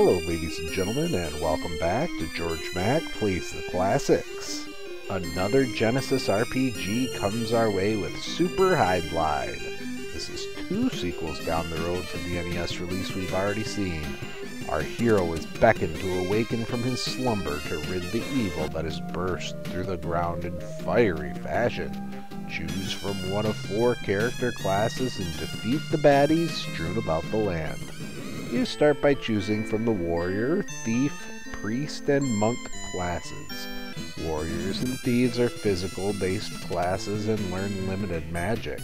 Hello ladies and gentlemen, and welcome back to Georg Mack Plays the Classics. Another Genesis RPG comes our way with Super Hydlide. This is 2 sequels down the road from the NES release we've already seen. Our hero is beckoned to awaken from his slumber to rid the evil that has burst through the ground in fiery fashion. Choose from one of 4 character classes and defeat the baddies strewn about the land. You start by choosing from the warrior, thief, priest, and monk classes. Warriors and thieves are physical-based classes and learn limited magic.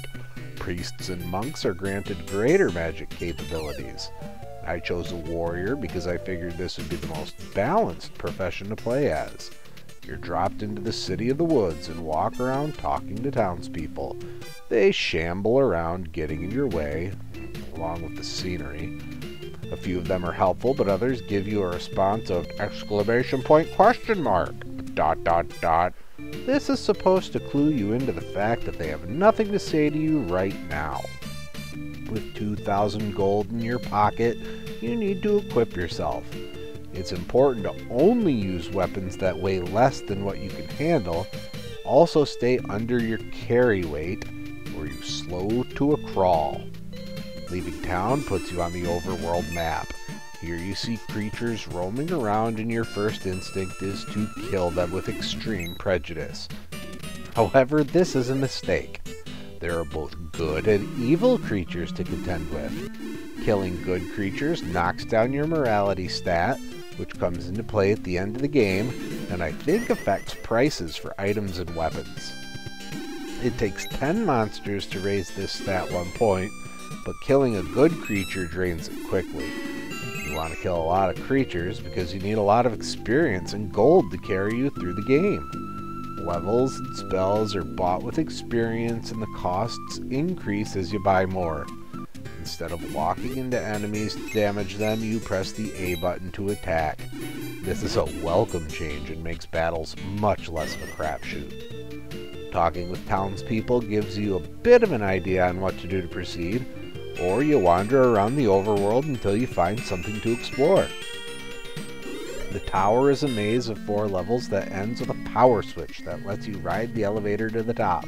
Priests and monks are granted greater magic capabilities. I chose a warrior because I figured this would be the most balanced profession to play as. You're dropped into the city of the woods and walk around talking to townspeople. They shamble around getting in your way, along with the scenery. A few of them are helpful, but others give you a response of ! This is supposed to clue you into the fact that they have nothing to say to you right now. With 2,000 gold in your pocket, you need to equip yourself. It's important to only use weapons that weigh less than what you can handle. Also stay under your carry weight, or you slow to a crawl. Leaving town puts you on the overworld map. Here you see creatures roaming around and your first instinct is to kill them with extreme prejudice. However, this is a mistake. There are both good and evil creatures to contend with. Killing good creatures knocks down your morality stat, which comes into play at the end of the game, and I think affects prices for items and weapons. It takes 10 monsters to raise this stat 1 point, but killing a good creature drains it quickly. You want to kill a lot of creatures because you need a lot of experience and gold to carry you through the game. Levels and spells are bought with experience and the costs increase as you buy more. Instead of walking into enemies to damage them, you press the A button to attack. This is a welcome change and makes battles much less of a crapshoot. Talking with townspeople gives you a bit of an idea on what to do to proceed, or you wander around the overworld until you find something to explore. The tower is a maze of 4 levels that ends with a power switch that lets you ride the elevator to the top.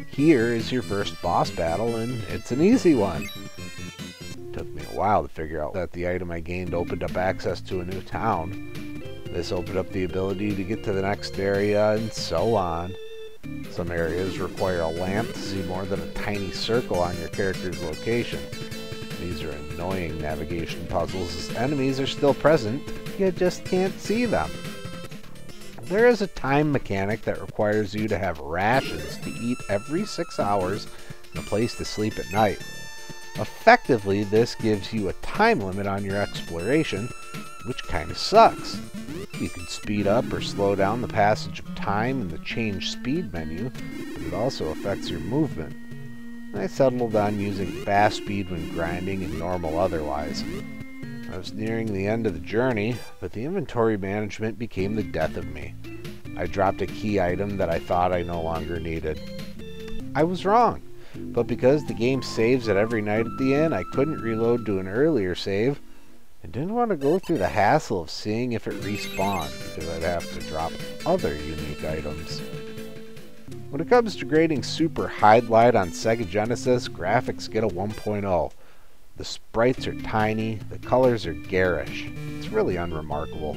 Here is your first boss battle, and it's an easy one. It took me a while to figure out that the item I gained opened up access to a new town. This opened up the ability to get to the next area, and so on. Some areas require a lamp to see more than a tiny circle on your character's location. These are annoying navigation puzzles as enemies are still present, you just can't see them. There is a time mechanic that requires you to have rations to eat every 6 hours and a place to sleep at night. Effectively, this gives you a time limit on your exploration, which kinda sucks. You can speed up or slow down the passage of time in the change speed menu, but it also affects your movement. I settled on using fast speed when grinding and normal otherwise. I was nearing the end of the journey, but the inventory management became the death of me. I dropped a key item that I thought I no longer needed. I was wrong, but because the game saves at every night at the end, I couldn't reload to an earlier save. I didn't want to go through the hassle of seeing if it respawned, because I'd have to drop other unique items. When it comes to grading Super Hydlide on Sega Genesis, graphics get a 1.0. The sprites are tiny, the colors are garish. It's really unremarkable.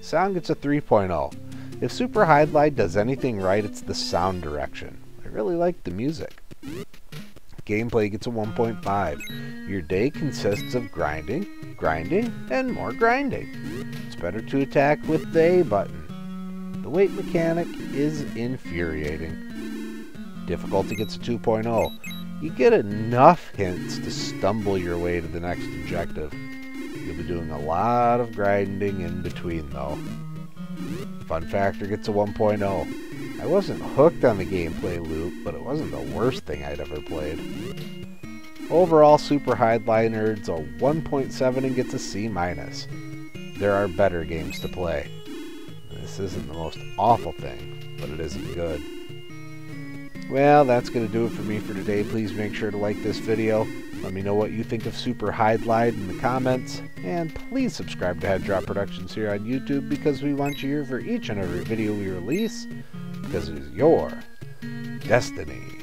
Sound gets a 3.0. If Super Hydlide does anything right, it's the sound direction. I really like the music. Gameplay gets a 1.5. Your day consists of grinding, and more grinding. It's better to attack with the A button. The weight mechanic is infuriating. Difficulty gets a 2.0. You get enough hints to stumble your way to the next objective. You'll be doing a lot of grinding in between though. Fun factor gets a 1.0. I wasn't hooked on the gameplay loop, but it wasn't the worst thing I'd ever played. Overall, Super Hydlide earns a 1.7 and gets a C-. There are better games to play. This isn't the most awful thing, but it isn't good. Well, that's going to do it for me for today. Please make sure to like this video, Let me know what you think of Super Hydlide in the comments, and please subscribe to Headdrop Productions here on YouTube, because we want you here for each and every video we release, because it is your destiny.